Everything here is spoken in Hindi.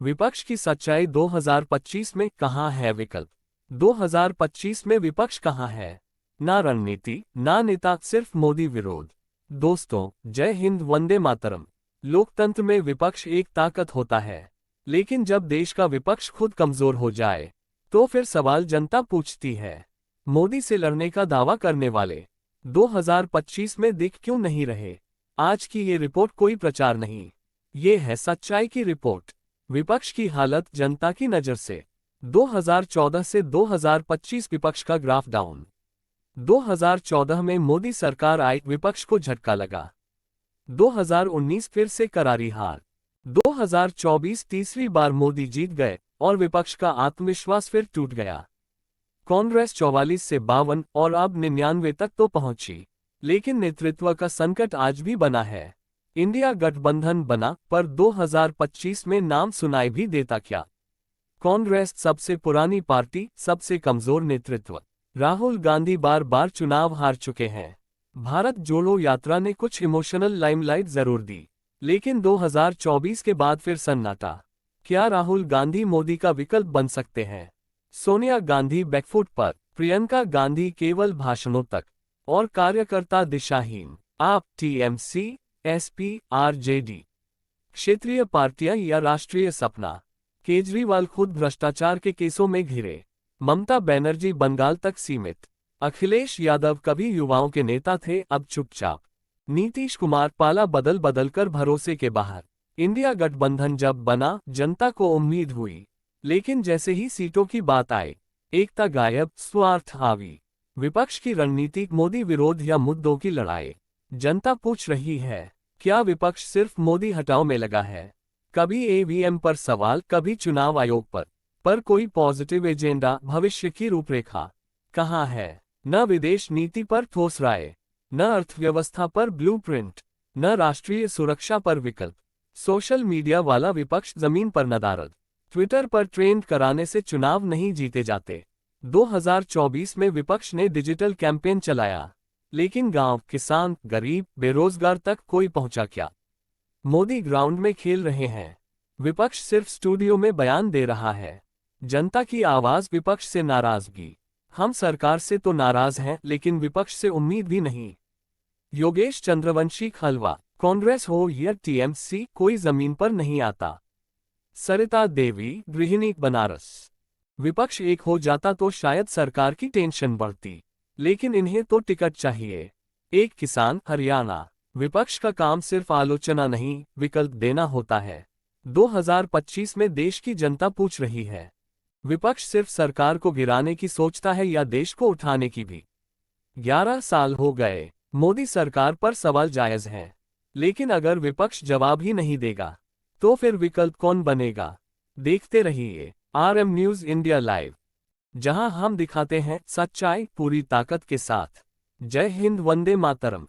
विपक्ष की सच्चाई 2025 में कहाँ है विकल्प? 2025 में विपक्ष कहाँ है? ना रणनीति, ना नेता, सिर्फ मोदी विरोध। दोस्तों, जय हिंद, वंदे मातरम। लोकतंत्र में विपक्ष एक ताकत होता है, लेकिन जब देश का विपक्ष खुद कमजोर हो जाए, तो फिर सवाल जनता पूछती है। मोदी से लड़ने का दावा करने वाले 2025 में दिख क्यों नहीं रहे? आज की ये रिपोर्ट कोई प्रचार नहीं, ये है सच्चाई की रिपोर्ट। विपक्ष की हालत जनता की नज़र से। 2014 से 2025 विपक्ष का ग्राफ डाउन। 2014 में मोदी सरकार आई, विपक्ष को झटका लगा। 2019 फिर से करारी हार। 2024 तीसरी बार मोदी जीत गए और विपक्ष का आत्मविश्वास फिर टूट गया। कांग्रेस 44 से 52 और अब 99 तक तो पहुंची, लेकिन नेतृत्व का संकट आज भी बना है। इंडिया गठबंधन बना, पर 2025 में नाम सुनाई भी देता क्या? कांग्रेस सबसे पुरानी पार्टी, सबसे कमजोर नेतृत्व। राहुल गांधी बार बार चुनाव हार चुके हैं। भारत जोड़ो यात्रा ने कुछ इमोशनल लाइमलाइट जरूर दी, लेकिन 2024 के बाद फिर सन्नाटा। क्या राहुल गांधी मोदी का विकल्प बन सकते हैं? सोनिया गांधी बैकफुट पर, प्रियंका गांधी केवल भाषणों तक और कार्यकर्ता दिशाहीन। आप, टीएमसी, एसपी, आरजेडी, क्षेत्रीय पार्टियां या राष्ट्रीय सपना? केजरीवाल खुद भ्रष्टाचार के केसों में घिरे। ममता बनर्जी बंगाल तक सीमित। अखिलेश यादव कभी युवाओं के नेता थे, अब चुपचाप। नीतीश कुमार पाला बदल बदल कर भरोसे के बाहर। इंडिया गठबंधन जब बना, जनता को उम्मीद हुई, लेकिन जैसे ही सीटों की बात आई, एकता गायब, स्वार्थ हावी। विपक्ष की रणनीति मोदी विरोध या मुद्दों की लड़ाई? जनता पूछ रही है, क्या विपक्ष सिर्फ मोदी हटाओ में लगा है? कभी ईवीएम पर सवाल, कभी चुनाव आयोग पर कोई पॉजिटिव एजेंडा, भविष्य की रूपरेखा कहाँ है? न विदेश नीति पर ठोस राय, न अर्थव्यवस्था पर ब्लूप्रिंट, न राष्ट्रीय सुरक्षा पर विकल्प। सोशल मीडिया वाला विपक्ष जमीन पर नदारद। ट्विटर पर ट्रेंड कराने से चुनाव नहीं जीते जाते। 2024 में विपक्ष ने डिजिटल कैंपेन चलाया, लेकिन गांव, किसान, गरीब, बेरोजगार तक कोई पहुंचा क्या? मोदी ग्राउंड में खेल रहे हैं, विपक्ष सिर्फ स्टूडियो में बयान दे रहा है। जनता की आवाज, विपक्ष से नाराजगी। हम सरकार से तो नाराज हैं, लेकिन विपक्ष से उम्मीद भी नहीं। योगेश चंद्रवंशी खलवा, कांग्रेस हो या टीएमसी, कोई जमीन पर नहीं आता। सरिता देवी, गृहिणी, बनारस, विपक्ष एक हो जाता तो शायद सरकार की टेंशन बढ़ती, लेकिन इन्हें तो टिकट चाहिए। एक किसान, हरियाणा, विपक्ष का काम सिर्फ आलोचना नहीं, विकल्प देना होता है। 2025 में देश की जनता पूछ रही है, विपक्ष सिर्फ सरकार को गिराने की सोचता है या देश को उठाने की भी? 11 साल हो गए, मोदी सरकार पर सवाल जायज हैं, लेकिन अगर विपक्ष जवाब ही नहीं देगा, तो फिर विकल्प कौन बनेगा? देखते रहिए RM न्यूज़ इंडिया लाइव, जहां हम दिखाते हैं सच्चाई पूरी ताकत के साथ। जय हिंद, वंदे मातरम।